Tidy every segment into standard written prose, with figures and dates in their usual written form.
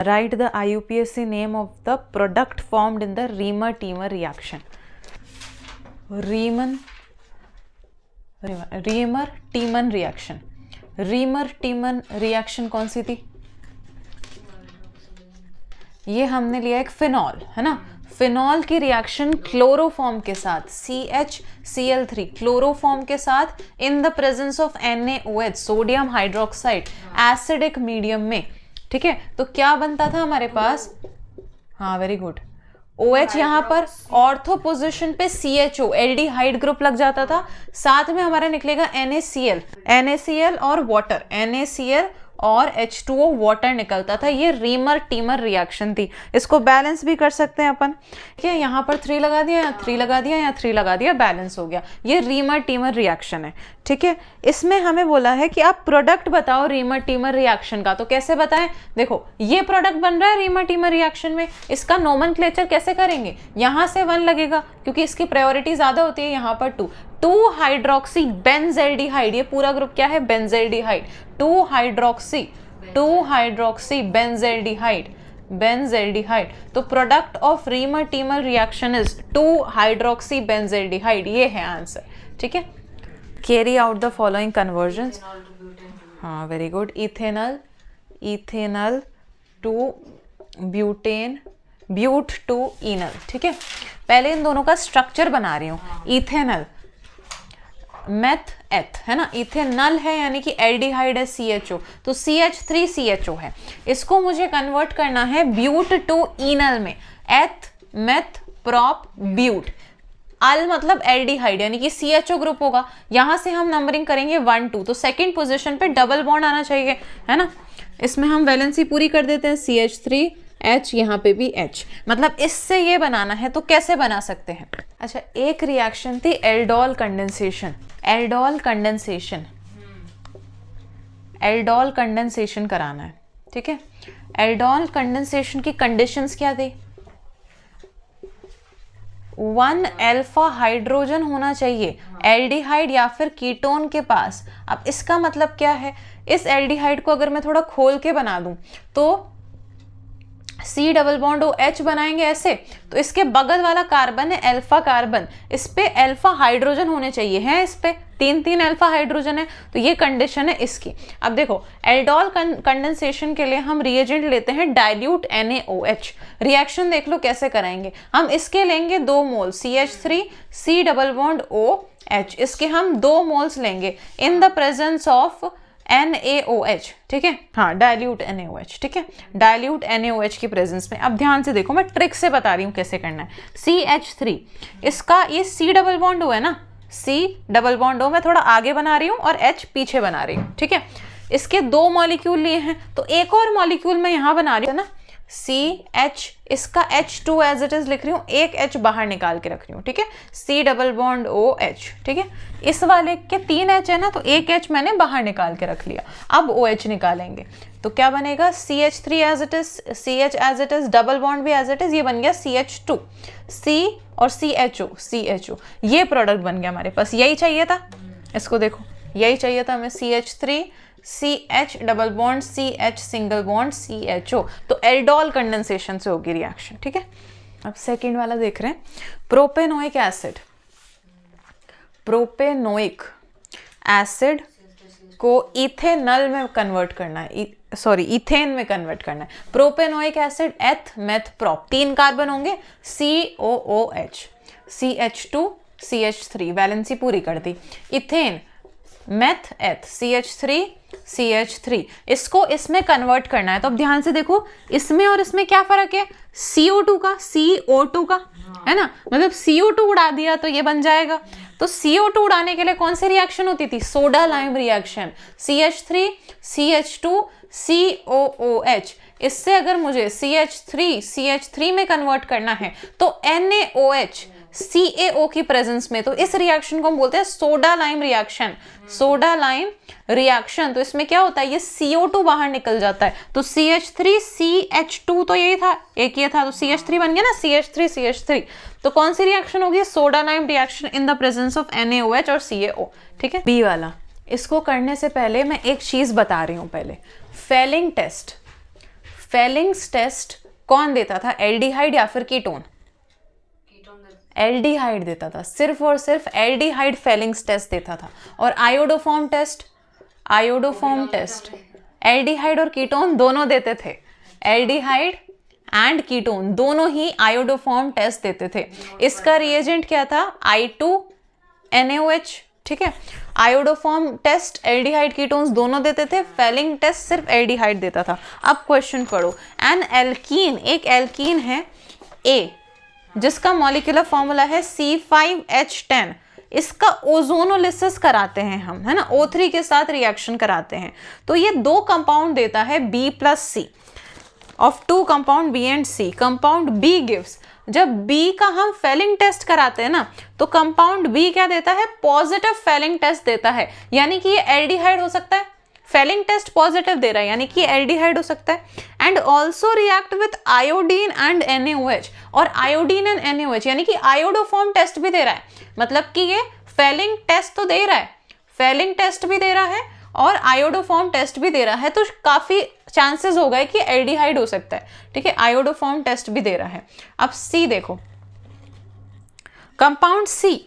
Write the IUPAC name of the product formed in the Riemer-Tiemer reaction. Riemer-Tiemann reaction. Riemer-Tiemann reaction कौन सी थी? ये हमने लिया एक फिनॉल, है ना. फिनॉल की रिएक्शन क्लोरोफॉर्म के साथ CHCl3 क्लोरोफॉर्म के साथ इन the presence of NaOH sodium hydroxide acidic medium में. ठीक है, तो क्या बनता था हमारे पास? हाँ, वेरी गुड. OH यहाँ पर ऑर्थो पोजिशन पे CHO एल्डिहाइड ग्रुप लग जाता था, साथ में हमारा निकलेगा NaCl और वाटर, NaCl और H2O वाटर निकलता था. ये रीमर-टीमर रिएक्शन थी. इसको बैलेंस भी कर सकते हैं अपन. ठीक है, यहाँ पर 3 लगा दिया, यहाँ 3 लगा दिया, यहाँ 3 लगा दिया, बैलेंस हो गया. ये रीमर-टीमर रिएक्शन है. ठीक है, इसमें हमें बोला है कि आप प्रोडक्ट बताओ रीमर-टीमर रिएक्शन का. तो कैसे बताएं? देखो, ये प्रोडक्ट बन रहा है रीमर-टीमर रिएक्शन में, इसका नोमेनक्लेचर कैसे करेंगे? यहाँ से 1 लगेगा क्योंकि इसकी प्रायोरिटी ज्यादा होती है. यहाँ पर 2 हाइड्रोक्सी बेंजेल्डिहाइड, ये पूरा ग्रुप क्या है? बेंजेल्डिहाइड. 2 hydroxy benzaldehyde. तो product of Reimer Tiemann reaction is 2 hydroxy benzaldehyde. ये है आंसर. ठीक है, carry out the following conversions. हाँ, very good. Ethanal to butane, but two enal. ठीक है, पहले इन दोनों का स्ट्रक्चर बना रही हूँ. इथेनल मेथ एथ, है ना. इथेनल है यानी कि एल्डिहाइड है CHO, तो CH3CHO है. इसको मुझे कन्वर्ट करना है ब्यूट टू इनल में. एथ मेथ प्रॉप ब्यूट. अल मतलब एल्डिहाइड यानी कि CHO ग्रुप होगा. यहां से हम नंबरिंग करेंगे 1 2, तो सेकंड पोजीशन पे डबल बॉन्ड आना चाहिए, है ना. इसमें हम वैलेंसी पूरी कर देते हैं. CH3H, यहाँ पे भी H. मतलब इससे ये बनाना है तो कैसे बना सकते हैं? अच्छा, एक रिएक्शन थी एल्डोल कंडेंसेशन. एल्डोल कंडेंसेशन कराना है. ठीक है, एल्डोल कंडेंसेशन की कंडीशंस क्या थी? 1 अल्फा हाइड्रोजन होना चाहिए एल्डिहाइड या फिर कीटोन के पास. अब इसका मतलब क्या है? इस एल्डिहाइड को अगर मैं थोड़ा खोल के बना दूं तो C डबल बॉन्ड OH बनाएंगे ऐसे, तो इसके बगल वाला कार्बन है अल्फा कार्बन, इस पे अल्फा हाइड्रोजन होने चाहिए, हैं इस पे 3 अल्फा हाइड्रोजन है. तो ये कंडीशन है इसकी. अब देखो, एल्डोल कंडेंसेशन के लिए हम रिएजेंट लेते हैं डाइल्यूट NaOH. रिएक्शन देख लो कैसे कराएंगे. हम इसके लेंगे 2 मोल CH3 C double bond OH. इसके हम 2 मोल्स लेंगे इन द प्रेजेंस ऑफ NaOH. ठीक है, हाँ, डाइल्यूट NaOH. ठीक है, डाइल्यूट NaOH की प्रेजेंस में. अब ध्यान से देखो, मैं ट्रिक से बता रही हूँ कैसे करना है. CH3, इसका ये C डबल बॉन्ड O है ना, C डबल बॉन्ड O मैं थोड़ा आगे बना रही हूँ और H पीछे बना रही हूँ. ठीक है, इसके 2 मॉलिक्यूल लिए हैं, तो एक और मॉलिक्यूल मैं यहाँ बना रही हूँ ना, CH, इसका H2 एज इट इज लिख रही हूँ, एक H बाहर निकाल के रख रही हूँ. ठीक है, C डबल बॉन्ड OH. ठीक है, इस वाले के 3 H है ना, तो एक H मैंने बाहर निकाल के रख लिया. अब OH निकालेंगे तो क्या बनेगा? CH3 as it is, CH as it is, double bond भी एज इट इज, ये बन गया CH2, C और CHO. ये प्रोडक्ट बन गया हमारे पास. यही चाहिए था, इसको देखो, यही चाहिए था हमें. CH3 CH double bond CH single bond CHO. तो एल्डोल कंडेंसेशन से होगी रिएक्शन. ठीक है, अब सेकंड वाला देख रहे हैं. प्रोपेनोइक एसिड को इथेनल में कन्वर्ट करना है, इथेन में कन्वर्ट करना है. प्रोपेनोइक एसिड एथ मेथ प्रॉप, 3 कार्बन होंगे, COOH, CH2 CH3, वैलेंसी पूरी कर दी. इथेन मेथ एथ CH3 इसको इसमें कन्वर्ट करना है. तो अब ध्यान से देखो, इसमें और इसमें क्या फर्क है? CO2 का, है ना. मतलब CO2 उड़ा दिया तो ये बन जाएगा. तो CO2 उड़ाने के लिए कौन सी रिएक्शन होती थी? Soda lime reaction. CH3 CH2 COOH. इससे अगर मुझे CH3 में कन्वर्ट करना है तो NaOH CaO की प्रेजेंस में, तो इस रिएक्शन को हम बोलते हैं सोडा लाइम रिएक्शन. तो इसमें क्या होता है? ये CO2 बाहर निकल जाता है. तो CH3 CH2 तो यही था, एक ये था, तो CH3 बन गया ना, CH3. तो कौन सी रिएक्शन होगी? Soda lime reaction in the presence of NaOH और CaO. ठीक है, बी वाला. इसको करने से पहले मैं एक चीज बता रही हूं. पहले फेलिंग फेलिंग्स टेस्ट कौन देता था, एल्डिहाइड या फिर कीटोन? एल्डिहाइड देता था, सिर्फ और सिर्फ एल्डिहाइड फेलिंग्स टेस्ट देता था। और iodoform test, iodoform test aldehyde और कीटोन दोनों देते थे, एल्डिहाइड एंड कीटोन दोनों ही आयोडोफॉर्म टेस्ट देते थे। इसका रिएजेंट क्या था, I2NaOH, ठीक है। आयोडोफॉर्म टेस्ट एल्डिहाइड कीटोन्स दोनों देते थे, फेलिंग टेस्ट सिर्फ एल्डिहाइड देता था। अब क्वेश्चन पढ़ो, एन एल्कीन, एक एल्कीन है A जिसका मॉलिक्यूलर फॉर्मूला है C5H10, इसका ओजोनोलिसिस कराते हैं हम, है ना, O3 के साथ रिएक्शन कराते हैं, तो ये दो कंपाउंड देता है B+C of two compound B and C। Compound B gives, जब B का हम फेलिंग टेस्ट कराते हैं ना, तो कंपाउंड B क्या देता है, पॉजिटिव फेलिंग टेस्ट देता है, यानी कि ये एल्डिहाइड हो सकता है। फेलिंग टेस्ट पॉजिटिव दे रहा है यानी कि एल्डिहाइड हो सकता है। And also react with iodine and NaOH, और आयोडीन एंड NaOH यानी कि आयोडोफॉर्म टेस्ट भी दे रहा है, मतलब कि ये फेलिंग टेस्ट तो दे रहा है, फेलिंग टेस्ट भी दे रहा है और आयोडोफॉर्म टेस्ट भी दे रहा है, तो काफी चांसेस हो गए कि एल्डिहाइड हो सकता है, ठीक है। आयोडोफॉर्म टेस्ट भी दे रहा है। अब C देखो, कंपाउंड C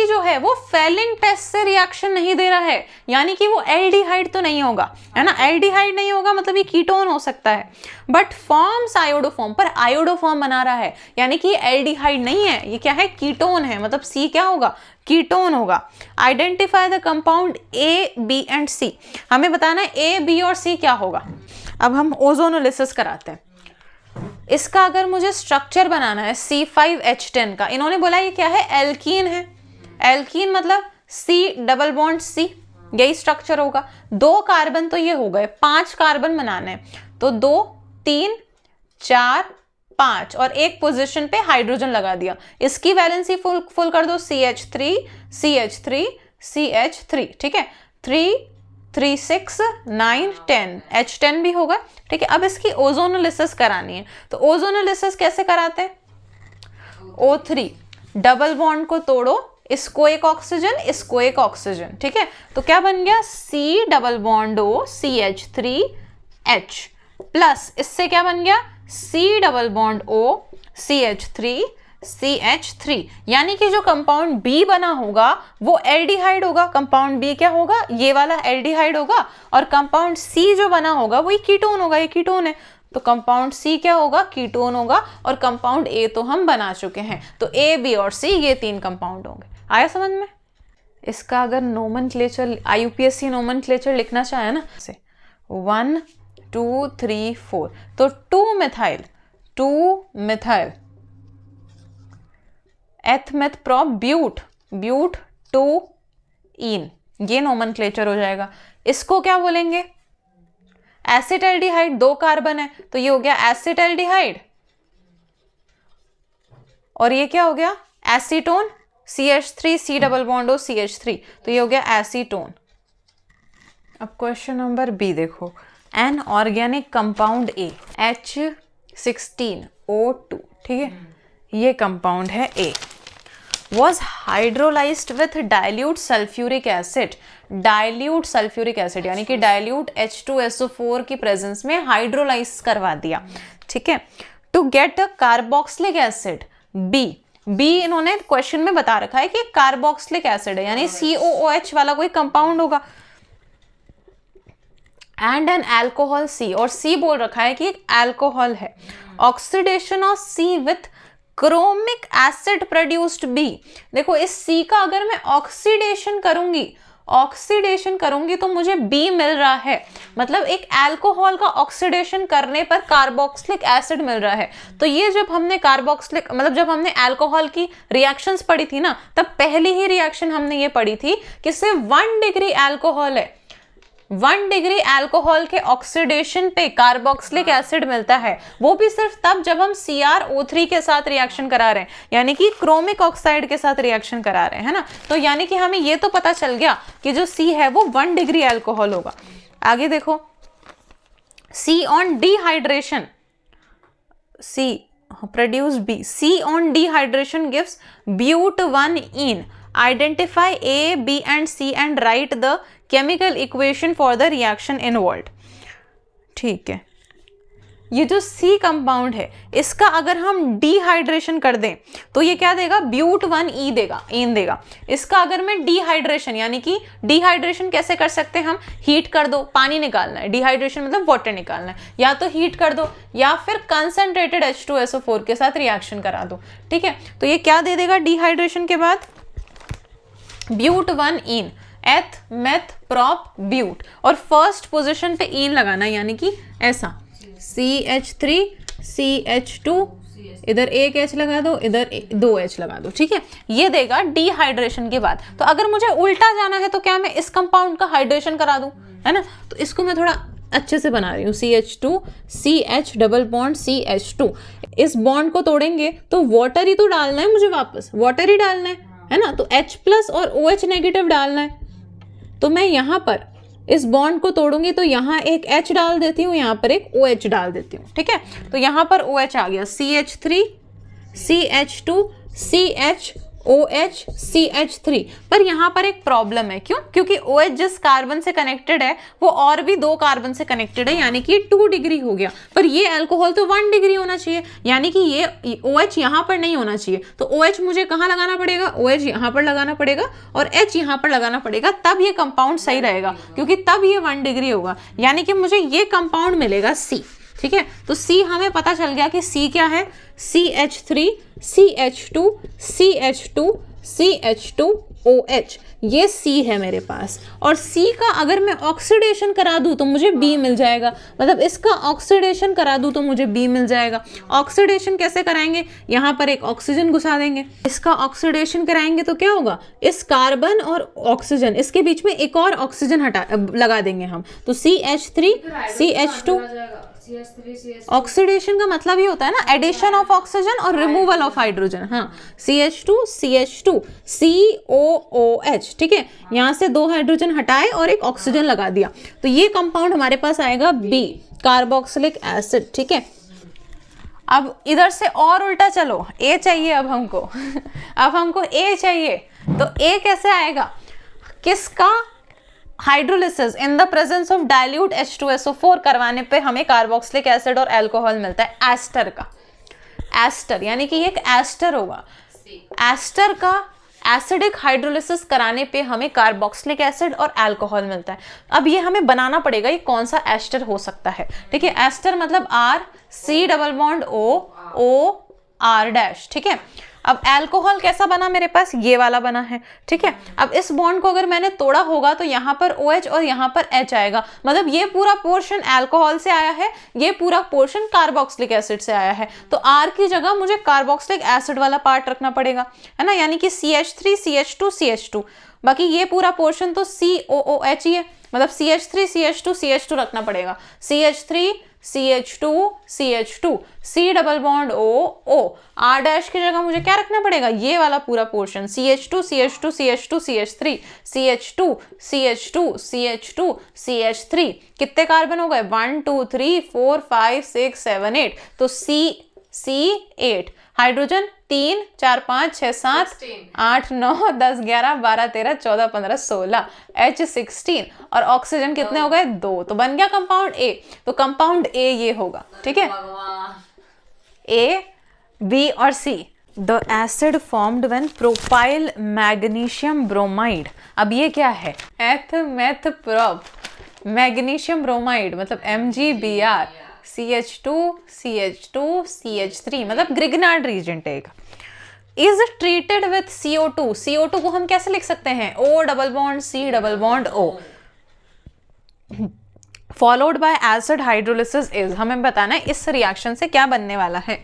जो है वो फेलिंग टेस्ट से रिएक्शन नहीं दे रहा है, यानी कि वो एल्डिहाइड तो नहीं होगा, है ना, एल्डिहाइड नहीं होगा मतलब ये कीटोन हो सकता है, बट फॉर्म्स आयोडोफॉर्म, पर आयोडोफॉर्म बना रहा है, यानी कि एल्डिहाइड नहीं है, ये क्या है, कीटोन है, मतलब C क्या होगा, कीटोन होगा। Identify the compound A, B and C, हमें बताना है A, B और C क्या होगा। अब हम ओजोनोलिसिस कराते हैं। इसका अगर मुझे स्ट्रक्चर बनाना है C5H10 का, इन्होंने बोला ये क्या है, एल्कीन है, एल्कीन मतलब C डबल बॉन्ड C, यही स्ट्रक्चर होगा। 2 कार्बन तो ये हो गए, 5 कार्बन बनाने हैं, तो 2 3 4 5 और एक पोजीशन पे हाइड्रोजन लगा दिया, इसकी वैलेंसी फुल कर दो, CH3 CH3 CH3, ठीक है, 3 3 6 9 10 H10 भी होगा, ठीक है। अब इसकी ओजोनोलिसिस करानी है, तो ओजोनोलिसिस कैसे कराते हैं, O3 डबल बॉन्ड को तोड़ो, इसको एक ऑक्सीजन, इसको एक ऑक्सीजन, ठीक है, तो क्या बन गया, C double bond O CH3H plus इससे क्या बन गया, C double bond O CH3 CH3, यानी कि जो कंपाउंड B बना होगा वो एल्डिहाइड होगा, कंपाउंड B क्या होगा, ये वाला एल्डिहाइड होगा, और कंपाउंड C जो बना होगा वो कीटोन होगा, ये कीटोन है, तो कंपाउंड C क्या होगा, कीटोन होगा, और कंपाउंड A तो हम बना चुके हैं, तो A, B और C ये 3 कंपाउंड होंगे। आया समझ में? इसका अगर नोमेनक्लेचर, IUPAC नोमेनक्लेचर लिखना चाहे ना, 1 2 3 4, तो 2 मिथाइल एथमेथ प्रोप ब्यूट 2 इन, ये नोमेनक्लेचर हो जाएगा। इसको क्या बोलेंगे, एसिटाल्डिहाइड, 2 कार्बन है तो ये हो गया एसिटाल्डिहाइड, और ये क्या हो गया, acetone, CH3 C double bond O CH3, तो ये हो गया एसीटोन। अब क्वेश्चन नंबर B देखो, an organic compound A H16O2, ठीक है, ये कंपाउंड है A, was hydrolysed with dilute sulphuric acid, dilute sulphuric acid यानी कि डाइल्यूट H2SO4 की प्रेजेंस में हाइड्रोलाइज करवा दिया, ठीक है, to get a carboxylic acid B इन्होंने क्वेश्चन में बता रखा है कि कार्बोक्सिलिक एसिड है, यानी COOH वाला कोई कंपाउंड होगा, एंड एन अल्कोहल C, और C बोल रखा है कि एक अल्कोहल है। Oxidation of C with chromic acid produced B, देखो इस C का अगर मैं ऑक्सीडेशन करूंगी तो मुझे B मिल रहा है, मतलब एक अल्कोहल का ऑक्सीडेशन करने पर कार्बोक्सिलिक एसिड मिल रहा है। तो ये जब हमने कार्बोक्सिलिक मतलब जब हमने अल्कोहल की रिएक्शंस पढ़ी थी ना, तब पहली ही रिएक्शन हमने ये पढ़ी थी कि सिर्फ 1 डिग्री अल्कोहल है, 1 डिग्री अल्कोहल के ऑक्सीडेशन पे कार्बोक्सिलिक एसिड मिलता है, वो भी सिर्फ तब जब हम CrO3 के साथ रिएक्शन करा रहे हैं, यानी कि क्रोमिक ऑक्साइड के साथ रिएक्शन करा रहे हैं, है ना। तो यानी कि हमें ये तो पता चल गया कि जो C है वो 1 डिग्री अल्कोहल होगा। आगे देखो, C on dehydration, C produce B, C on dehydration gives but 1 ene, identify A, B and C and write the chemical equation for the reaction involved, ठीक है। ये जो C कंपाउंड है इसका अगर हम डिहाइड्रेशन कर दें तो ये क्या देगा, ब्यूट 1 देगा, इन देगा। इसका अगर मैं डिहाइड्रेशन, यानी कि डिहाइड्रेशन कैसे कर सकते हैं हम, हीट कर दो, पानी निकालना है, डिहाइड्रेशन मतलब वाटर निकालना है, या तो हीट कर दो या फिर कंसंट्रेटेड H2SO4 के साथ रिएक्शन करा दो, ठीक है। तो ये क्या दे देगा डिहाइड्रेशन के बाद, ब्यूट 1 इन, एथ मेथ प्रॉप ब्यूट, और फर्स्ट पोजीशन पे इन लगाना है, यानी कि ऐसा CH3 CH2, इधर एक H लगा दो, इधर 2 H लगा दो, ठीक है। ये देगा डिहाइड्रेशन के बाद। तो अगर मुझे उल्टा जाना है तो क्या मैं इस कंपाउंड का हाइड्रेशन करा दूं, है ना। तो इसको मैं थोड़ा अच्छे से बना रही हूँ, CH2 CH double bond CH2। इस बॉन्ड को तोड़ेंगे तो वाटर ही तो डालना है मुझे, वापस वाटर ही डालना है ना। तो H+ और OH नेगेटिव डालना है। तो मैं यहाँ पर इस बॉन्ड को तोड़ूंगी तो यहाँ एक H डाल देती हूँ, यहाँ पर एक OH डाल देती हूँ, ठीक है। तो यहाँ पर OH आ गया, CH3 CH2 CHOH CH3। पर यहाँ पर एक प्रॉब्लम है, क्यों, क्योंकि OH जिस कार्बन से कनेक्टेड है वो और भी 2 कार्बन से कनेक्टेड है, यानी कि 2 डिग्री हो गया। पर ये अल्कोहल तो 1 डिग्री होना चाहिए, यानी कि ये OH यहाँ पर नहीं होना चाहिए। तो OH मुझे कहाँ लगाना पड़ेगा, OH यहाँ पर लगाना पड़ेगा और H यहाँ पर लगाना पड़ेगा, तब ये कंपाउंड सही रहेगा, क्योंकि तब ये 1 डिग्री होगा। यानी कि मुझे ये कंपाउंड मिलेगा C, ठीक है। तो C हमें पता चल गया कि C क्या है, CH3 CH2 CH2 CH2OH, ये C है मेरे पास। और C का अगर मैं ऑक्सीडेशन करा दूं तो मुझे B मिल जाएगा, मतलब इसका ऑक्सीडेशन करा दूं तो मुझे B मिल जाएगा। ऑक्सीडेशन कैसे कराएंगे, यहाँ पर एक ऑक्सीजन घुसा देंगे, इसका ऑक्सीडेशन कराएंगे तो क्या होगा, इस कार्बन और ऑक्सीजन इसके बीच में एक और ऑक्सीजन लगा देंगे हम, तो CH3 CH2। ऑक्सीडेशन का मतलब ये होता है ना, एडिशन ऑफ ऑक्सीजन और रिमूवल ऑफ हाइड्रोजन। हाँ, CH2 CH2 COOH, ठीक है। यहाँ से 2 हाइड्रोजन हटाए और एक ऑक्सीजन लगा दिया, तो ये कंपाउंड हमारे पास आएगा B, कार्बोक्सिलिक एसिड, ठीक है। अब इधर से और उल्टा चलो, A चाहिए अब हमको अब हमको A चाहिए, तो A कैसे आएगा, किसका, hydrolysis in the presence of dilute H2SO4 करवाने पे हमें कार्बोक्सिलिक एसिड और अल्कोहल मिलता है, एस्टर का। एस्टर यानी कि एक एस्टर होगा, एस्टर का एसिडिक हाइड्रोलिसिस कराने पे हमें कार्बोक्सिलिक एसिड और अल्कोहल मिलता है। अब ये हमें बनाना पड़ेगा, ये कौन सा एस्टर हो सकता है, ठीक है। एस्टर मतलब R C double bond O O R dash, ठीक है। अब अल्कोहल कैसा बना मेरे पास, ये वाला बना है, ठीक है। अब इस बॉन्ड को अगर मैंने तोड़ा होगा तो यहाँ पर OH और यहाँ पर H आएगा, मतलब ये पूरा पोर्शन अल्कोहल से आया है, ये पूरा पोर्शन कार्बोक्सिलिक एसिड से आया है। तो R की जगह मुझे कार्बोक्सिलिक एसिड वाला पार्ट रखना पड़ेगा, है ना, यानी कि CH3 CH2 CH2। बाकी ये पूरा पोर्शन तो COOH ही है, मतलब CH3 CH2 CH2 रखना पड़ेगा, CH3 CH2 CH2 C double bond O O, R dash की जगह मुझे क्या रखना पड़ेगा, ये वाला पूरा portion CH2 CH2 CH2 CH3 CH2 CH2 CH2 CH3। कितने कार्बन हो गए, 1 2 3 4 5 6 7 8, तो C8, हाइड्रोजन 3 4 5 6 7 8 9 10 11 12 13 14 15 16, H16, और ऑक्सीजन कितने हो गए, 2। तो बन गया कंपाउंड A। तो कंपाउंड A ये होगा, ठीक है, A B और C। The acid formed when propyl magnesium bromide. अब ये क्या है, एथ मेथ प्रोप मैग्नीशियम ब्रोमाइड, मतलब MgBr CH2 CH2 CH3, मतलब ग्रिग्नार्ड रीजेंट एक, is treated with CO2। CO2 को हम कैसे लिख सकते हैं, O double bond C double bond O, followed by acid hydrolysis is. हमें बताना है इस रिएक्शन से क्या बनने वाला है।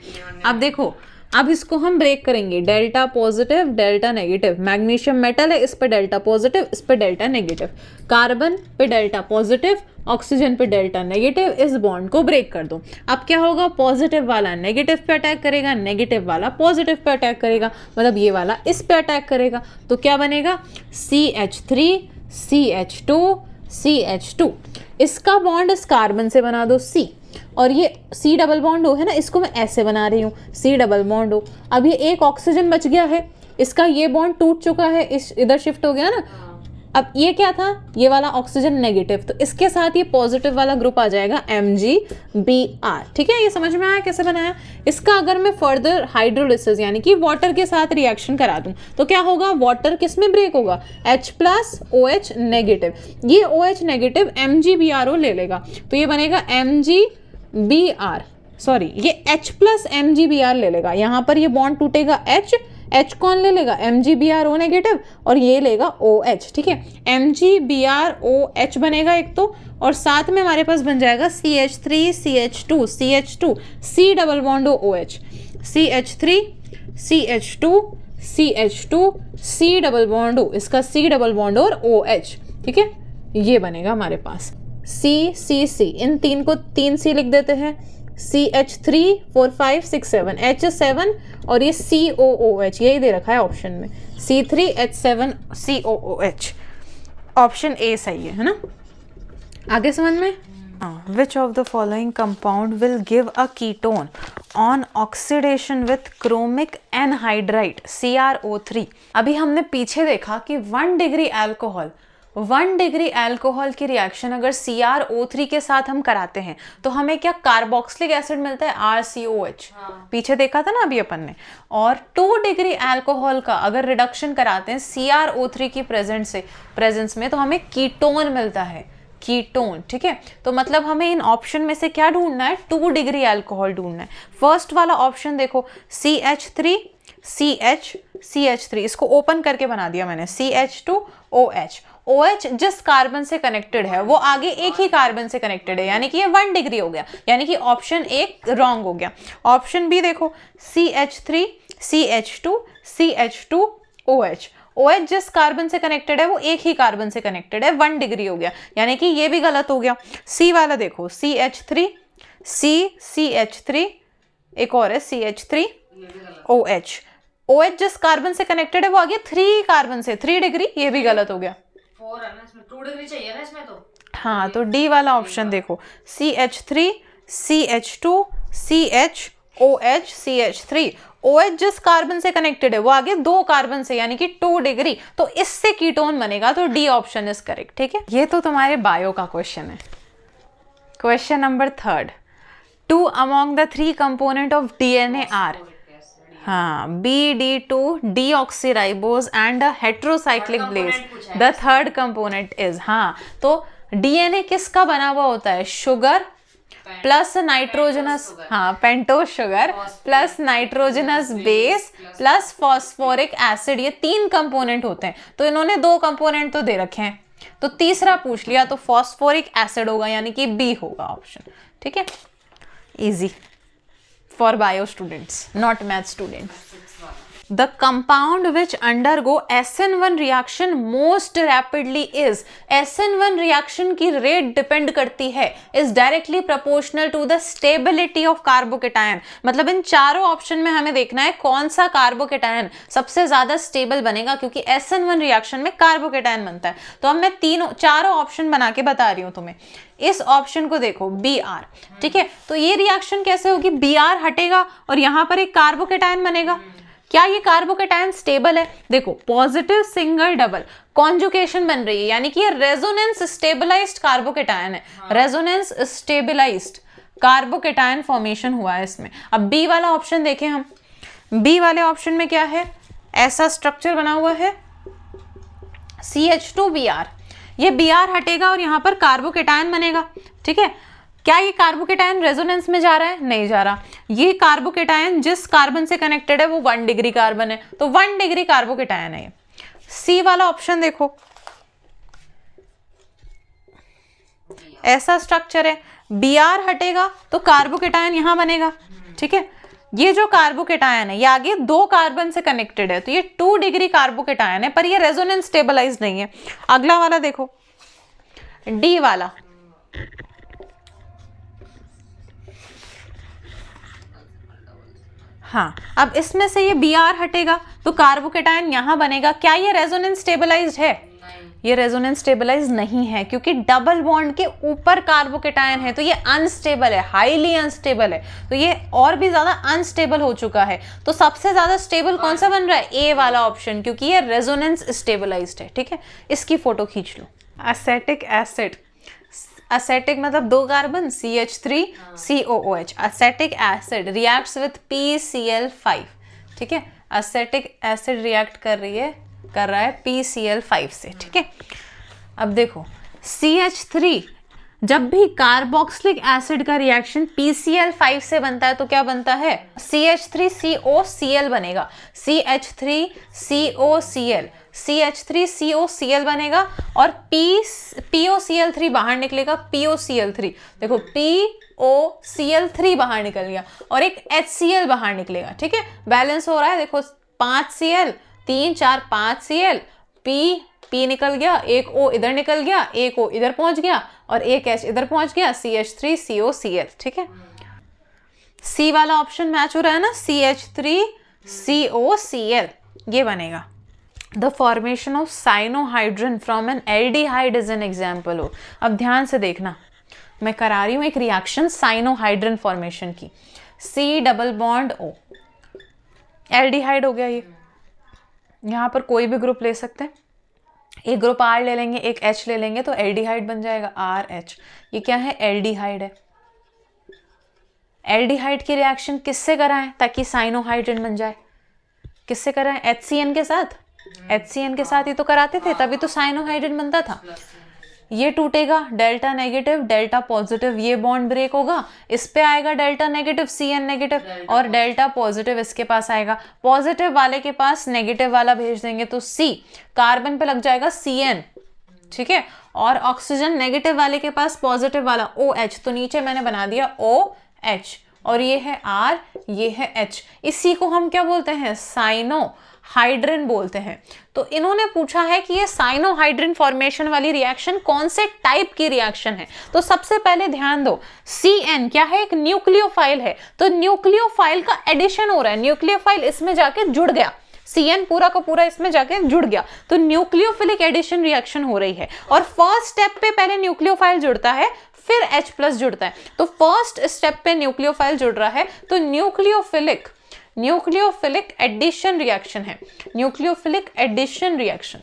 अब देखो, अब इसको हम ब्रेक करेंगे, delta positive delta negative, magnesium metal है, इस पे डेल्टा पॉजिटिव इस पे डेल्टा नेगेटिव, कार्बन पे डेल्टा पॉजिटिव ऑक्सीजन पे डेल्टा नेगेटिव, इस बॉन्ड को ब्रेक कर दो। अब क्या होगा, पॉजिटिव वाला नेगेटिव पे अटैक करेगा, नेगेटिव वाला पॉजिटिव पे अटैक करेगा, मतलब ये वाला इस पे अटैक करेगा, तो क्या बनेगा, CH3 CH2 CH2। इसका बॉन्ड इस कार्बन से बना दो C, और ये C डबल बॉन्ड O है ना, इसको मैं ऐसे बना रही हूँ, C डबल बॉन्ड O। अब ये एक ऑक्सीजन बच गया है, इसका ये बॉन्ड टूट चुका है, इस इधर शिफ्ट हो गया ना, अब ये क्या था, ये वाला ऑक्सीजन नेगेटिव, तो इसके साथ ये पॉजिटिव वाला ग्रुप आ जाएगा MgBr। ठीक है, ये समझ में आया कैसे बनाया। इसका अगर मैं फर्दर हाइड्रोलिसिस यानी कि वाटर के साथ रिएक्शन करा दूं तो क्या होगा, वाटर किस में ब्रेक होगा, H प्लस OH नेगेटिव, ये OH नेगेटिव MgBrO ले लेगा, तो ये बनेगा MgBr, सॉरी ये H प्लस MgBr ले लेगा, यहाँ पर ये बॉन्ड टूटेगा H कौन ले लेगा, MgBrO नेगेटिव, और ये लेगा OH। ठीक है, MgBrOH बनेगा एक तो, और साथ में हमारे पास बन जाएगा CH3CH2 C double bond OH, CH3 CH2 CH2 C double bond O, इसका C डबल बॉन्ड और OH। ठीक है, ये बनेगा हमारे पास C, इन तीन को 3C लिख देते हैं, CH3 4 5 6 7 H7 और ये COOH, यही दे रखा है ऑप्शन में, C3H7 COOH, ऑप्शन ए सही है ना। आगे समझ में, which of the following compound will give a ketone on oxidation with chromic anhydride CrO3। अभी हमने पीछे देखा कि 1 डिग्री अल्कोहल की रिएक्शन अगर CrO3 के साथ हम कराते हैं तो हमें क्या कार्बोक्सिलिक एसिड मिलता है RCOH, पीछे देखा था ना अभी अपन ने। और 2 डिग्री अल्कोहल का अगर रिडक्शन कराते हैं CrO3 की प्रेजेंस में तो हमें कीटोन मिलता है, कीटोन। ठीक है, तो मतलब हमें इन ऑप्शन में से क्या ढूंढना है, 2 डिग्री अल्कोहल ढूंढना है। फर्स्ट वाला ऑप्शन देखो CH3 CH3, इसको ओपन करके बना दिया मैंने, CH2OH, OH जिस कार्बन से कनेक्टेड है वो आगे एक ही कार्बन से कनेक्टेड है, यानी कि ये 1 डिग्री हो गया, यानी कि ऑप्शन एक रॉन्ग हो गया। ऑप्शन बी देखो CH3 CH2 CH2OH, OH जिस कार्बन से कनेक्टेड है वो एक ही कार्बन से कनेक्टेड है, 1 डिग्री हो गया, यानी कि ये भी गलत हो गया। सी वाला देखो CH3 CH3, एक और है CH3OH, OH जिस कार्बन से कनेक्टेड है वो आगे 3 कार्बन से, 3 डिग्री, ये भी गलत हो गया। 4 है ना इसमें, 2 डिग्री चाहिए ना इसमें तो। हाँ, तो डी वाला ऑप्शन देखो CH3 CH2 CHOH CH3, OH जिस कार्बन से कनेक्टेड है वो आगे 2 कार्बन से, यानी कि 2 डिग्री, तो इससे कीटोन बनेगा, तो डी ऑप्शन इज करेक्ट। ठीक है, ये तो तुम्हारे बायो का क्वेश्चन है। Question number 3, 2 among the 3 component of DNA are, हाँ, BD2 deoxyribose and a heterocyclic base, the third component is, हाँ, तो DNA किसका बना हुआ होता है, शुगर प्लस नाइट्रोजनस, हाँ, pentose sugar plus nitrogenous base plus phosphoric acid, ये 3 कंपोनेंट होते हैं, तो इन्होंने 2 कंपोनेंट तो दे रखे हैं, तो तीसरा पूछ लिया, तो फॉस्फोरिक एसिड होगा, यानी कि बी होगा ऑप्शन। ठीक है, easy for bio students, not math students. The compound which undergo SN1 reaction most rapidly is, SN1 reaction की rate depend करती है, is directly proportional to the stability of carbocation। मतलब इन चारों ऑप्शन में हमें देखना है कौन सा कार्बोकेटायन सबसे ज्यादा स्टेबल बनेगा, क्योंकि SN1 रिएक्शन में कार्बोकेटायन बनता है। तो अब मैं चारों ऑप्शन बना के बता रही हूँ तुम्हें। इस ऑप्शन को देखो Br, ठीक है, तो ये रिएक्शन कैसे होगी, Br हटेगा और यहाँ पर एक कार्बोकेटायन बनेगा। क्या ये कार्बोकेटायन स्टेबल है, देखो पॉजिटिव सिंगल डबल कॉन्जुगेशन बन रही है, यानी कि ये रेजोनेंस स्टेबलाइज्ड कार्बोकेटायन है, रेजोनेंस स्टेबलाइज्ड कार्बोकेटायन फॉर्मेशन हुआ है इसमें। अब बी वाला ऑप्शन देखें हम, बी वाले ऑप्शन में क्या है, ऐसा स्ट्रक्चर बना हुआ है CH2Br, ये Br हटेगा और यहाँ पर कार्बोकेटायन बनेगा। ठीक है, क्या ये कार्बोकेटायन रेजोनेंस में जा रहा है, नहीं जा रहा। ये कार्बोकेटायन जिस कार्बन से कनेक्टेड है वो 1 डिग्री कार्बन है, तो 1 डिग्री कार्बोकेटायन है। सी वाला ऑप्शन देखो, ऐसा स्ट्रक्चर है, Br हटेगा तो कार्बोकेटायन यहां बनेगा। ठीक है, ये जो कार्बोकेटायन है ये आगे 2 कार्बन से कनेक्टेड है, तो ये 2 डिग्री कार्बोकेटायन है, पर ये रेजोनेंस स्टेबलाइज नहीं है। अगला वाला देखो, डी वाला, हाँ, अब इसमें से ये Br हटेगा तो कार्बोकेटायन यहां बनेगा। क्या ये रेजोनेंस स्टेबलाइज्ड है, ये रेजोनेंस स्टेबलाइज नहीं है क्योंकि डबल बॉन्ड के ऊपर कार्बोकेटायन है, तो ये अनस्टेबल है, हाईली अनस्टेबल है, तो ये और भी ज्यादा अनस्टेबल हो चुका है। तो सबसे ज्यादा स्टेबल कौन सा बन रहा है? ए वाला ऑप्शन, क्योंकि ये रेजोनेंस स्टेबलाइज्ड है। ठीक है, इसकी फोटो खींच लो। एसेटिक एसिड, एसेटिक मतलब 2 carbon CH3 COOH, acetic acid reacts with PCl5। ठीक है, एसेटिक एसिड रिएक्ट कर रहा है PCl5 से। ठीक है, अब देखो CH3 जब भी कार्बोक्सिलिक एसिड का रिएक्शन PCl5 से बनता है तो क्या बनता है? CH3COCl बनेगा, CH3COCl बनेगा और POCl3 बाहर निकलेगा, POCl3। देखो POCl3 बाहर निकल गया और एक HCl बाहर निकलेगा। ठीक है, बैलेंस हो रहा है। देखो 5Cl, 3 4 5Cl, P निकल गया, एक O इधर निकल गया, एक O इधर पहुंच गया और एक H इधर पहुंच गया, CH3COCl। ठीक है, C वाला ऑप्शन मैच हो रहा है ना, CH3COCl ये बनेगा। The formation of cyanohydrin from N aldehyde is an example हो। अब ध्यान से देखना, मैं करा रही हूं एक रिएक्शन साइनोहाइड्रिन फॉर्मेशन की। C double bond O, aldehyde हो गया ये। यहाँ पर कोई भी ग्रुप ले सकते हैं, एक ग्रुप R ले लेंगे, एक H ले लेंगे तो एल्डिहाइड बन जाएगा RH। ये क्या है? एल्डिहाइड है। एल्डिहाइड की रिएक्शन किससे कराएं ताकि साइनोहाइड्रिन बन जाए? किससे कराएं? HCN के साथ। HCN के साथ ही तो कराते थे, तभी तो साइनोहाइड्रिन बनता था। ये टूटेगा, डेल्टा नेगेटिव डेल्टा पॉजिटिव, ये बॉन्ड ब्रेक होगा, इस पे आएगा डेल्टा नेगेटिव CN नेगेटिव और डेल्टा पॉजिटिव इसके पास आएगा। पॉजिटिव वाले के पास नेगेटिव वाला भेज देंगे तो C, कार्बन पे लग जाएगा CN। ठीक है, और ऑक्सीजन नेगेटिव वाले के पास पॉजिटिव वाला OH, तो नीचे मैंने बना दिया OH और ये है R, ये है H। इसी को हम क्या बोलते हैं? साइनोहाइड्रिन बोलते हैं। तो इन्होंने पूछा है कि ये साइनोहाइड्रिन फॉर्मेशन वाली रिएक्शन कौन से टाइप की रिएक्शन है। तो सबसे पहले ध्यान दो, CN क्या है? एक न्यूक्लियोफाइल है, तो न्यूक्लियोफाइल का एडिशन हो रहा है, न्यूक्लियोफाइल इसमें जाके जुड़ गया, CN पूरा का पूरा इसमें जाके जुड़ गया, तो न्यूक्लियोफिलिक एडिशन रिएक्शन हो रही है। और फर्स्ट स्टेप पे पहले न्यूक्लियोफाइल जुड़ता है, फिर H+ जुड़ता है। तो फर्स्ट स्टेप पे न्यूक्लियोफाइल जुड़ रहा है, तो न्यूक्लियोफिलिक एडिशन रिएक्शन है, न्यूक्लियोफिलिक एडिशन रिएक्शन।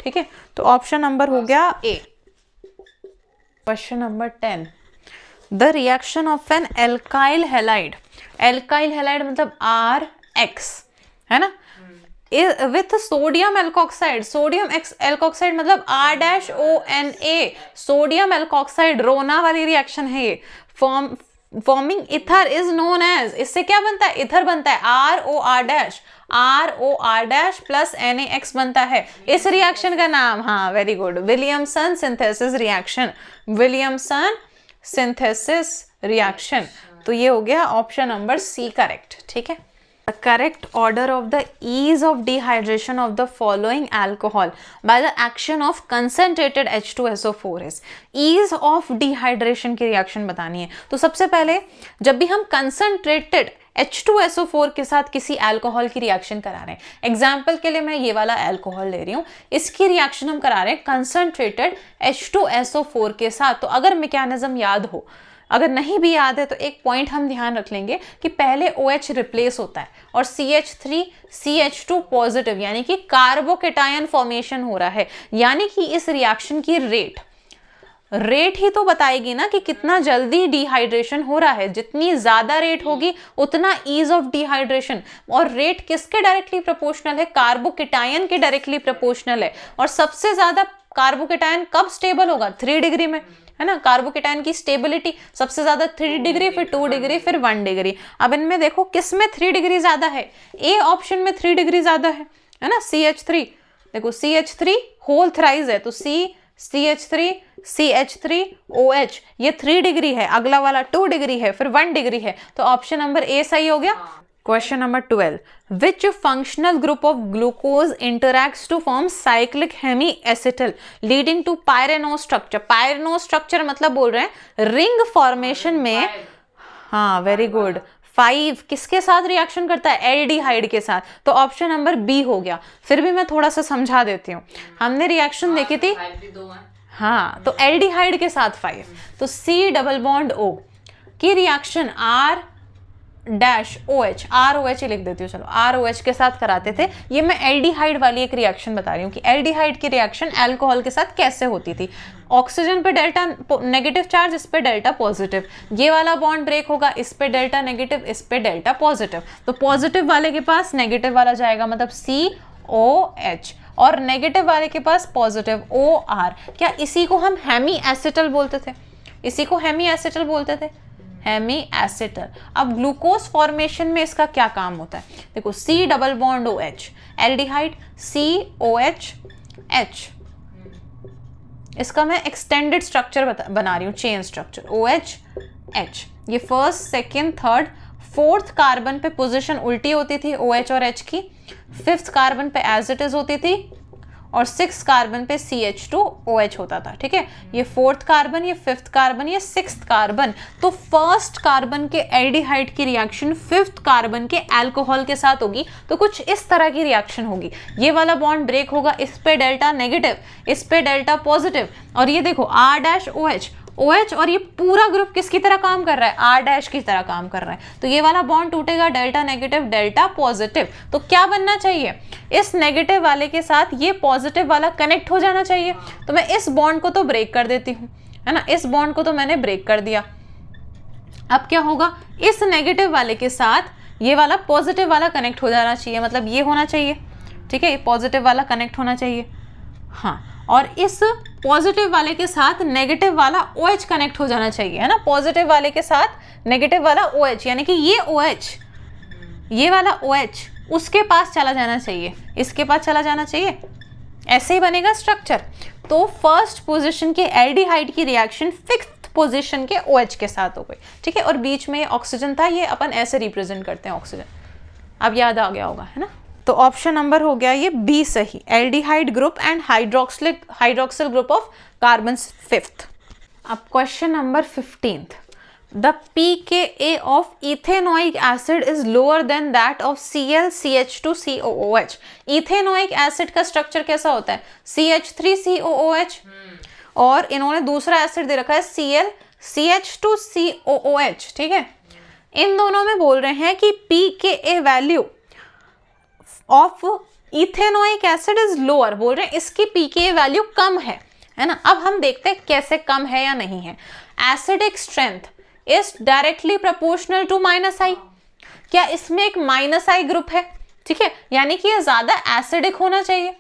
ठीक है, तो ऑप्शन नंबर हो गया A। Question number 10, the reaction of an alkyl halide, alkyl halide मतलब RX है ना, with sodium alkoxide, sodium alkoxide मतलब R-ONA, सोडियम एल्कोक्साइड, रोना वाली रिएक्शन है ये। Forming ether is known as, इससे क्या बनता है? इथर बनता है, ROR' प्लस NaX बनता है। इस रिएक्शन का नाम, हाँ very good, Williamson synthesis reaction, Williamson synthesis reaction. तो ये हो गया ऑप्शन नंबर C करेक्ट। ठीक है, the correct order of the ease of dehydration of the following alcohol by the action of concentrated H2SO4 is, ease of dehydration की reaction बतानी है। तो सबसे पहले जब भी हम concentrated H2SO4 के साथ किसी अल्कोहल की रिएक्शन करा रहे हैं, एग्जाम्पल के लिए मैं ये वाला अल्कोहल ले रही हूँ, इसकी रिएक्शन हम करा रहे हैं कंसंट्रेटेड H2SO4 के साथ। तो अगर मैकेनिज्म याद हो, अगर नहीं भी याद है तो एक पॉइंट हम ध्यान रख लेंगे कि पहले OH रिप्लेस होता है और CH3 CH2 पॉजिटिव, यानी कि कार्बोकेटायन फॉर्मेशन हो रहा है। यानी कि इस रिएक्शन की रेट ही तो बताएगी ना कि कितना जल्दी डिहाइड्रेशन हो रहा है। जितनी ज्यादा रेट होगी उतना ईज ऑफ डिहाइड्रेशन, और रेट किसके डायरेक्टली प्रोपोर्शनल है? कार्बोकेटायन के डायरेक्टली प्रोपोर्शनल है। और सबसे ज्यादा कार्बोकेटायन कब स्टेबल होगा? 3 डिग्री में, है ना। कार्बोकेटायन की स्टेबिलिटी सबसे ज्यादा 3 डिग्री, फिर 2 डिग्री, फिर 1 डिग्री। अब इनमें देखो किस में 3 डिग्री ज्यादा है? ए ऑप्शन में 3 डिग्री ज्यादा है ना। CH3 देखो, CH3 होल थ्राइज है, तो CH3 CH3 OH ये 3 डिग्री है, अगला वाला 2 डिग्री है, फिर 1 डिग्री है। तो ऑप्शन नंबर ए सही हो गया। Question number 12, which functional group of glucose interacts to form cyclic hemiacetal leading to pyrano structure. Pyrano structure मतलब बोल रहे हैं रिंग फॉर्मेशन में, हाँ वेरी गुड, 5 किसके साथ रिएक्शन करता है? एल्डिहाइड के साथ। तो ऑप्शन नंबर बी हो गया। फिर भी मैं थोड़ा सा समझा देती हूँ। हमने रिएक्शन देखी थी, हाँ, तो एल्डिहाइड के साथ 5, तो C डबल बॉन्ड O की reaction R dash OH, ROH ही लिख देती हूँ, चलो ROH के साथ कराते थे। ये मैं एल्डिहाइड वाली एक रिएक्शन बता रही हूँ कि एल्डिहाइड की रिएक्शन अल्कोहल के साथ कैसे होती थी। ऑक्सीजन पे डेल्टा नेगेटिव चार्ज, इस पे डेल्टा पॉजिटिव, ये वाला बॉन्ड ब्रेक होगा, इस पे डेल्टा नेगेटिव, इस पे डेल्टा पॉजिटिव, तो पॉजिटिव वाले के पास नेगेटिव वाला जाएगा, मतलब COH, और नेगेटिव वाले के पास पॉजिटिव OR। क्या इसी को हम हेमी एसिटल बोलते थे? इसी को हेमी एसिटल बोलते थे, हेमी एसिटल। अब ग्लूकोज फॉर्मेशन में इसका क्या काम होता है? देखो, C double bond OH, aldehyde COH H, इसका मैं एक्सटेंडेड स्ट्रक्चर बना रही हूँ, चेन स्ट्रक्चर OH H। ये first, second, third, fourth carbon पे पोजीशन उल्टी होती थी OH और H की, फिफ्थ कार्बन पे एज इट इज होती थी, और सिक्स कार्बन पे CH2OH होता था। ठीक है, ये फोर्थ कार्बन, ये फिफ्थ कार्बन, ये सिक्स्थ कार्बन। तो फर्स्ट कार्बन के एल्डिहाइड की रिएक्शन फिफ्थ कार्बन के अल्कोहल के साथ होगी, तो कुछ इस तरह की रिएक्शन होगी। ये वाला बॉन्ड ब्रेक होगा, इस पे डेल्टा नेगेटिव, इस पे डेल्टा पॉजिटिव, और ये देखो R डैश OH, OH, और ये पूरा ग्रुप किसकी तरह काम कर रहा है? R डैश की तरह काम कर रहा है। तो ये वाला बॉन्ड टूटेगा, डेल्टा नेगेटिव, डेल्टा पॉजिटिव। तो क्या बनना चाहिए? इस नेगेटिव वाले के साथ ये पॉजिटिव वाला कनेक्ट हो जाना चाहिए। तो मैं इस बॉन्ड को तो ब्रेक कर देती हूँ, है ना, इस बॉन्ड को तो मैंने ब्रेक कर दिया। अब क्या होगा? इस नेगेटिव वाले के साथ ये वाला पॉजिटिव वाला कनेक्ट हो जाना चाहिए, मतलब ये होना चाहिए। ठीक है, ये पॉजिटिव वाला कनेक्ट होना चाहिए, हाँ, और इस पॉजिटिव वाले के साथ नेगेटिव वाला OH कनेक्ट हो जाना चाहिए, है ना, पॉजिटिव वाले के साथ नेगेटिव वाला OH, यानी कि ये OH, ये वाला OH उसके पास चला जाना चाहिए, इसके पास चला जाना चाहिए, ऐसे ही बनेगा स्ट्रक्चर। तो फर्स्ट पोजीशन के एल्डिहाइड की रिएक्शन फिफ्थ पोजीशन के OH के साथ हो गई। ठीक है, और बीच में ऑक्सीजन था, ये अपन ऐसे रिप्रेजेंट करते हैं ऑक्सीजन। अब याद आ गया होगा, है ना। तो ऑप्शन नंबर हो गया ये बी सही, aldehyde group and hydroxyl group of carbon fifth. अब question number 15th, the pKa of ethanoic acid is lower than that of Cl CH2 COOH। Ethanoic acid का स्ट्रक्चर कैसा होता है? CH3 COOH, और इन्होंने दूसरा एसिड दे रखा है Cl CH2 COOH। ठीक है, इन दोनों में बोल रहे हैं कि pKa value of ethanoic acid is lower, बोल रहे हैं इसकी pKa वैल्यू कम है ना। अब हम देखते हैं कैसे कम है या नहीं है। Acidic strength is directly proportional to -I। क्या इसमें एक -I ग्रुप है? ठीक है, यानी कि ये ज्यादा एसिडिक होना चाहिए,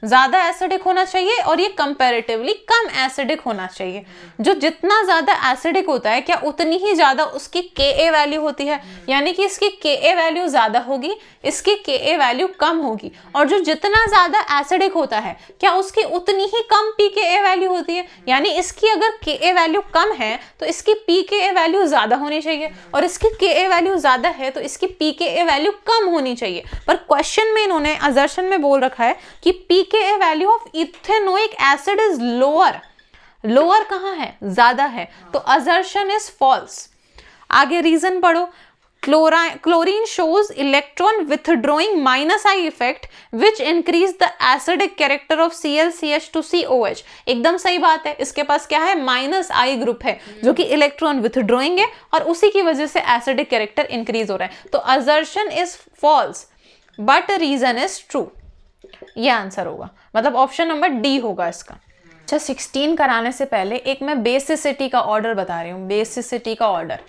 ज्यादा एसिडिक होना चाहिए, और ये कंपैरेटिवली कम एसिडिक होना चाहिए। जो जितना ज्यादा एसिडिक होता है, क्या उतनी ही ज्यादा उसकी Ka वैल्यू होती है, यानी कि इसकी Ka वैल्यू ज्यादा होगी, इसकी Ka वैल्यू कम होगी। और जो जितना ज्यादा एसिडिक होता है, क्या उसकी उतनी ही कम pKa वैल्यू होती है, यानी इसकी अगर Ka वैल्यू कम है तो इसकी pKa वैल्यू ज्यादा होनी चाहिए, और इसकी Ka वैल्यू ज्यादा है तो इसकी pKa वैल्यू कम होनी चाहिए। पर क्वेश्चन में इन्होंने असर्शन में बोल रखा है कि pKa value of ethanoic acid is lower. Lower कहाँ है? ज्यादा है, तो असर्शन इज फॉल्स। आगे रीजन पढ़ो। Chlorine shows electron withdrawing -I effect which increase the acidic character of Cl CH2COH। एकदम सही बात है, इसके पास क्या है? -I ग्रुप है जो कि इलेक्ट्रॉन विथड्रॉइंग है, और उसी की वजह से एसिडिक कैरेक्टर इंक्रीज हो रहा है। तो assertion is false but reason is true. ये आंसर होगा, मतलब ऑप्शन नंबर डी होगा इसका। अच्छा, 16 कराने से पहले एक मैं बेसिसिटी का ऑर्डर बता रही हूँ। बेसिसिटी का ऑर्डर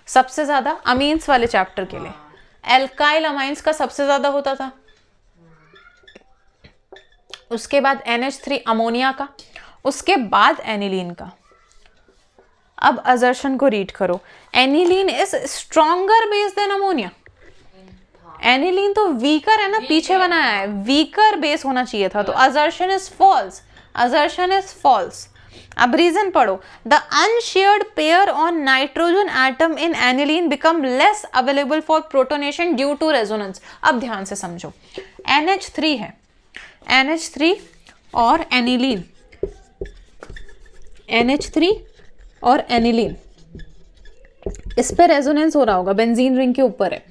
सबसे ज्यादा अमीन्स वाले चैप्टर के लिए एल्काइल अमाइंस का सबसे ज्यादा होता था, उसके बाद NH3 अमोनिया का, उसके बाद एनिलीन का। अब असर्शन को रीड करो। Aniline is stronger base than ammonia. Aniline तो वीकर है ना, पीछे बनाया है, वीकर बेस होना चाहिए था, तो assertion is false. Assertion is false. अब रीजन पढ़ो। The unshared pair on nitrogen atom in aniline become less available for protonation due to resonance. अब ध्यान से समझो, NH3 है, NH3 और एनिलीन, NH3 और एनिलीन, इस पे रेजोनेंस हो रहा होगा, बेंजीन रिंग के ऊपर है,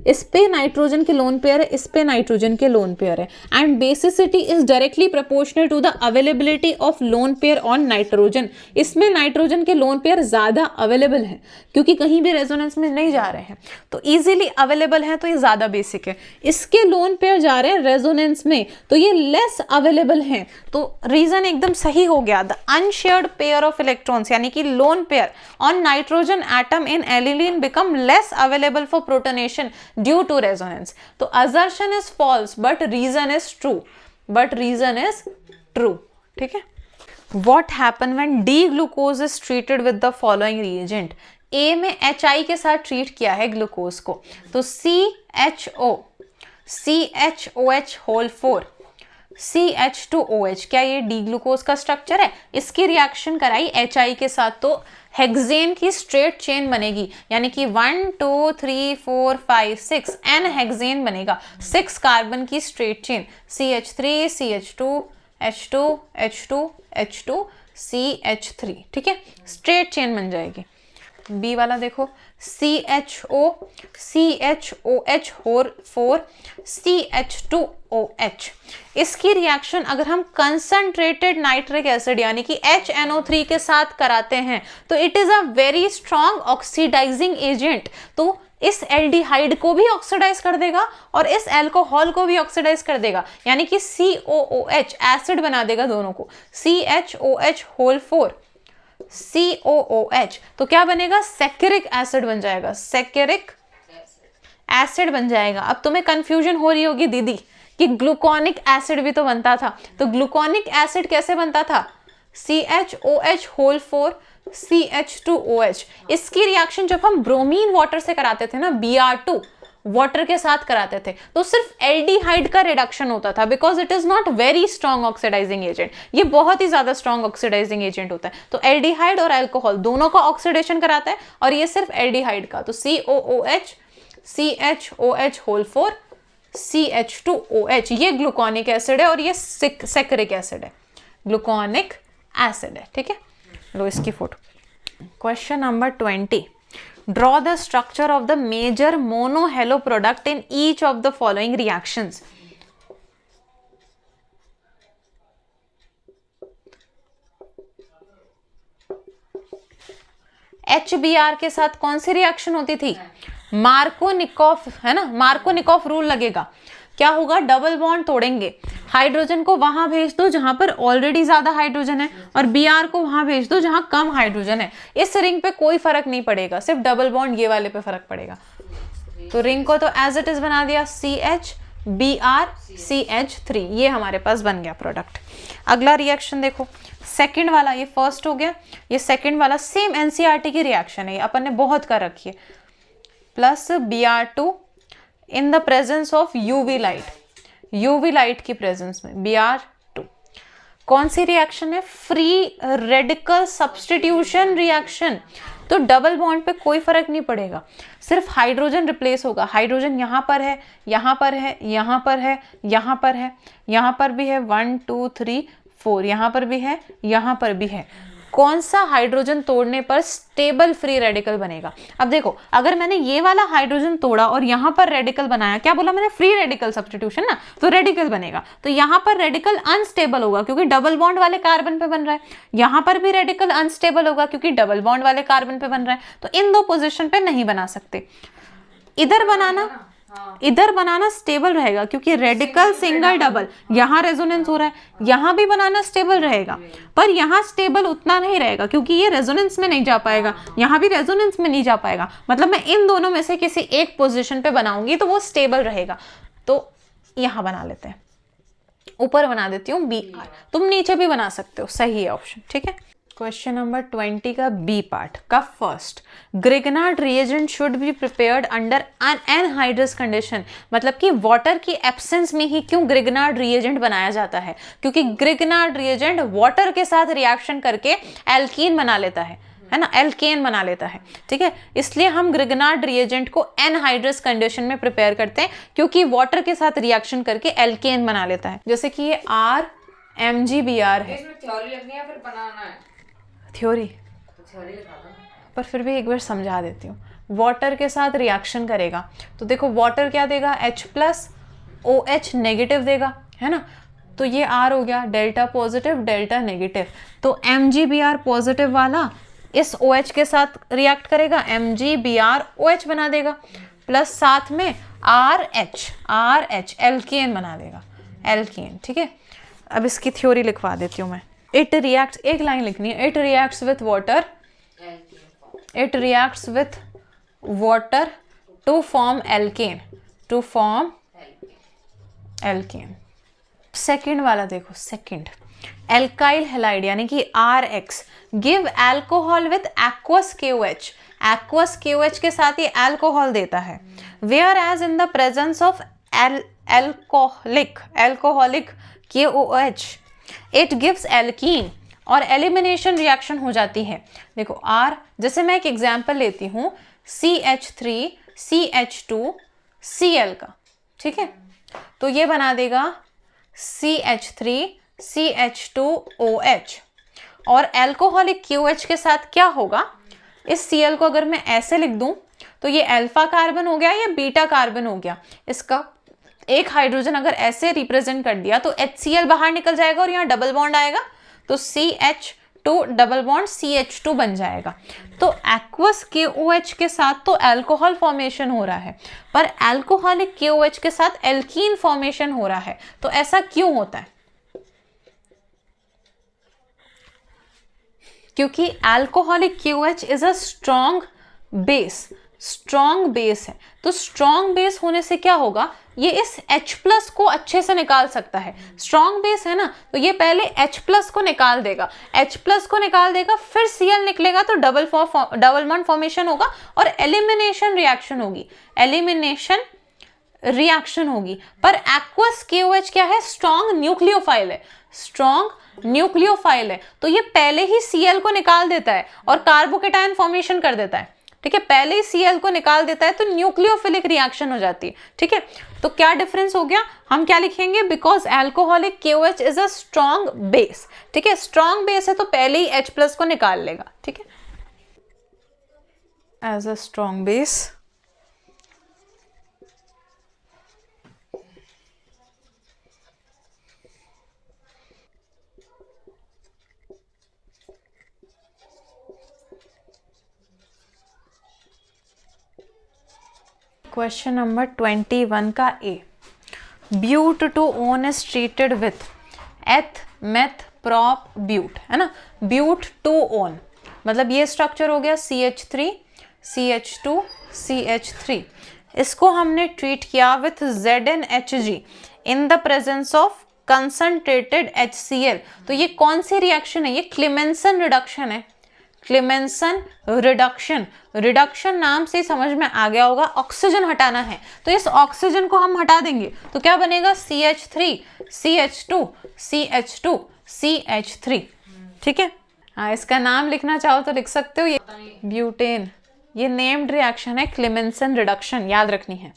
इस पे नाइट्रोजन के लोन पेयर है, इस पे नाइट्रोजन के लोन पेयर है, and basicity is directly proportional to the availability of lone pair on nitrogen. इसमें नाइट्रोजन के लोन पेयर ज़्यादा अवेलेबल है क्योंकि कहीं भी रेजोनेंस में नहीं जा रहे हैं, तो ईजिली अवेलेबल है, तो ये ज़्यादा बेसिक है। इसके लोन पेयर जा रहे हैं रेजोनेंस में, तो ये लेस अवेलेबल हैं, तो रीजन एकदम सही हो गया। The unshared pair of electrons यानी कि lone pair on nitrogen atom in aniline become less available for protonation due to resonance. तो assertion is false but reason is true, ठीक है। What happen when D-glucose is treated with the following reagent? A में HI के साथ treat किया है glucose को, तो CHOH होल 4 CH2OH, क्या ये डी ग्लूकोज का स्ट्रक्चर है? इसकी रिएक्शन कराई HI के साथ तो हेक्सेन की स्ट्रेट चेन बनेगी, यानी कि 1 2 3 4 5 6 N हेक्सेन बनेगा, 6 कार्बन की straight chain, CH3 CH2 H2 H2 H2 CH3, ठीक है, स्ट्रेट चेन बन जाएगी। बी वाला देखो, CHO CHOH होल 4 CH2OH। इसकी रिएक्शन अगर हम कंसंट्रेटेड नाइट्रिक एसिड यानी कि HNO3 के साथ कराते हैं तो it is a very strong oxidizing agent, तो इस एल्डिहाइड को भी ऑक्सीडाइज कर देगा और इस एल्कोहल को भी ऑक्सीडाइज कर देगा, यानी कि COOH एसिड बना देगा दोनों को, CHOH होल 4 COOH, तो क्या बनेगा? सैकेरिक एसिड बन जाएगा, सैकेरिक एसिड बन जाएगा। अब तुम्हें कंफ्यूजन हो रही होगी दीदी कि ग्लूकोनिक एसिड भी तो बनता था, तो ग्लूकोनिक एसिड कैसे बनता था? CHOH whole 4 CH2OH। इसकी रिएक्शन जब हम ब्रोमीन वाटर से कराते थे ना, Br2 वाटर के साथ कराते थे, तो सिर्फ एल्डिहाइड का रिडक्शन होता था, because it is not very strong oxidizing agent, ये बहुत ही ज्यादा स्ट्रॉन्ग ऑक्सीडाइजिंग एजेंट होता है, तो एल्डिहाइड और अल्कोहल दोनों का ऑक्सीडेशन कराता है और ये सिर्फ एल्डिहाइड का, तो COOH CHOH होल 4 CH2OH, ये ग्लूकोनिक एसिड है और ये सैकेरिक एसिड है, ग्लूकोनिक एसिड है, ठीक है। लो इसकी photo. Question number 20, draw the structure of the major monohalo product in each of the following reactions. HBr के साथ कौन सी रिएक्शन होती थी? मार्कोनिकॉफ, है ना, मार्कोनिकॉफ रूल लगेगा। क्या होगा? डबल बॉन्ड तोड़ेंगे, हाइड्रोजन को वहां भेज दो जहां पर ऑलरेडी ज्यादा हाइड्रोजन है और Br को वहां भेज दो जहां कम हाइड्रोजन है। इस रिंग पे कोई फर्क नहीं पड़ेगा, सिर्फ डबल बॉन्ड ये वाले पे फर्क पड़ेगा। तो रिंग को तो एज इट इज बना दिया, CH Br CH3, ये हमारे पास बन गया प्रोडक्ट। अगला रिएक्शन देखो, सेकंड वाला, ये फर्स्ट हो गया, ये सेकंड वाला सेम NCERT की रिएक्शन है, ये अपन ने बहुत कर रखी है, plus Br2 in the presence of UV light की प्रेजेंस में Br2। कौन सी रिएक्शन है? फ्री रेडिकल सब्स्टिट्यूशन रिएक्शन, तो डबल बॉन्ड पे कोई फर्क नहीं पड़ेगा, सिर्फ हाइड्रोजन रिप्लेस होगा। हाइड्रोजन यहाँ पर है, यहाँ पर है, यहाँ पर है, यहाँ पर है, यहाँ पर भी है, 1 2 3 4, यहाँ पर भी है, यहाँ पर भी है। कौन सा हाइड्रोजन तोड़ने पर स्टेबल फ्री रेडिकल बनेगा? अब देखो, अगर मैंने ये वाला हाइड्रोजन तोड़ा और यहाँ पर रेडिकल बनाया, क्या बोला मैंने? फ्री रेडिकल सब्स्टिट्यूशन ना, तो रेडिकल बनेगा, तो यहाँ पर रेडिकल अनस्टेबल होगा क्योंकि डबल बॉन्ड वाले कार्बन पे बन रहा है, यहाँ पर भी रेडिकल अनस्टेबल होगा क्योंकि डबल बॉन्ड वाले कार्बन पे बन रहा है, तो इन दो पोजिशन पे नहीं बना सकते। इधर बनाना स्टेबल रहेगा क्योंकि रेडिकल सिंगल डबल, यहाँ रेजोनेंस हो रहा है, यहाँ भी बनाना स्टेबल रहेगा, पर यहाँ स्टेबल उतना नहीं रहेगा क्योंकि ये रेजोनेंस में नहीं जा पाएगा, यहाँ भी रेजोनेंस में नहीं जा पाएगा, मतलब मैं इन दोनों में से किसी एक पोजीशन पे बनाऊंगी तो वो स्टेबल रहेगा। तो यहाँ बना लेते हैं, ऊपर बना देती हूँ Br, तुम नीचे भी बना सकते हो, सही है ऑप्शन, ठीक है। क्वेश्चन नंबर 20 का बी पार्ट का first, Grignard reagent should be prepared under an anhydrous condition, मतलब कि वाटर की एब्सेंस में ही क्यों ग्रिग्नार्ड रिएजेंट बनाया जाता है? क्योंकि ग्रिग्नार्ड रिएजेंट वाटर के साथ रिएक्शन करके एल्कीन बना लेता है ना, एल्केन बना लेता है, ठीक है। इसलिए हम ग्रिग्नार्ड रिएजेंट को एनहाइड्रस कंडीशन में प्रिपेयर करते हैं क्योंकि वाटर के साथ रिएक्शन करके एल्केन बना लेता है। जैसे कि ये RMgBr है, इसमें थ्योरी लिखनी है फिर बनाना है? थ्योरी, तो थ्योरी लिखा दो, पर फिर भी एक बार समझा देती हूँ। वाटर के साथ रिएक्शन करेगा। तो देखो वाटर क्या देगा, H प्लस OH नेगेटिव देगा, है ना। तो ये R हो गया, डेल्टा पॉजिटिव डेल्टा नेगेटिव। तो MgBr पॉजिटिव वाला इस OH के साथ रिएक्ट करेगा, MgBrOH बना देगा, प्लस साथ में RH एल्केन बना देगा, एल्केन। ठीक है, अब इसकी थ्योरी लिखवा देती हूँ मैं। इट रिएक्ट्स, एक लाइन लिखनी है, it reacts with water, it reacts with water to form alkane, to form alkane. Second वाला देखो, सेकंड एल्काइल हैलाइड यानी कि RX give alcohol with aqueous KOH, aqueous KOH के साथ ये एल्कोहल देता है। Whereas in the presence of alcoholic KOH it gives alkene, और एलिमिनेशन रिएक्शन हो जाती है। देखो R, जैसे मैं एक एग्जांपल लेती हूँ CH3 CH2 Cl का, ठीक है, तो ये बना देगा CH3 CH2OH, और एल्कोहलिक KOH के साथ क्या होगा, इस Cl को अगर मैं ऐसे लिख दूं तो ये अल्फा कार्बन हो गया, ये बीटा कार्बन हो गया। इसका एक हाइड्रोजन अगर ऐसे रिप्रेजेंट कर दिया तो HCl बाहर निकल जाएगा और यहाँ डबल बॉन्ड आएगा, तो CH2 डबल बॉन्ड CH2 बन जाएगा। तो एक्वस KOH के साथ तो अल्कोहल फॉर्मेशन हो रहा है, पर अल्कोहलिक KOH के साथ एल्कीन फॉर्मेशन हो रहा है। तो ऐसा क्यों होता है? क्योंकि alcoholic KOH is a strong base, strong base है। तो स्ट्रॉन्ग बेस होने से क्या होगा, ये इस H प्लस को अच्छे से निकाल सकता है। स्ट्रॉन्ग बेस है ना, तो ये पहले H प्लस को निकाल देगा, H प्लस को निकाल देगा, फिर Cl निकलेगा तो डबल बॉन्ड फॉर्मेशन होगा और एलिमिनेशन रिएक्शन होगी, एलिमिनेशन रिएक्शन होगी। पर एक्वस KOH क्या है, स्ट्रॉन्ग न्यूक्लियोफाइल है, स्ट्रॉन्ग न्यूक्लियोफाइल है, तो ये पहले ही Cl को निकाल देता है और कार्बोकेटायन फॉर्मेशन कर देता है। ठीक है, पहले ही Cl को निकाल देता है तो न्यूक्लियोफिलिक रिएक्शन हो जाती है। ठीक है, तो क्या डिफरेंस हो गया, हम क्या लिखेंगे, because alcoholic KOH is a strong base. ठीक है, स्ट्रॉन्ग बेस है तो पहले ही H प्लस को निकाल लेगा। ठीक है, as a strong base. Question number 21 का A, but two one is treated with eth meth prop but, है ना। ब्यूट टू ओन मतलब ये स्ट्रक्चर हो गया CH3 CH2 CH3, इसको हमने ट्रीट किया with ZnHg in the presence of concentrated HCl। तो ये कौन सी रिएक्शन है, ये क्लेमेंसन रिडक्शन है, क्लेमेंसन रिडक्शन। रिडक्शन नाम से समझ में आ गया होगा, ऑक्सीजन हटाना है, तो इस ऑक्सीजन को हम हटा देंगे तो क्या बनेगा, CH3 CH2 CH2 CH3। ठीक है, हाँ, इसका नाम लिखना चाहो तो लिख सकते हो, ये ब्यूटेन, ये नेम्ड रिएक्शन है, क्लेमेंसन रिडक्शन, याद रखनी है।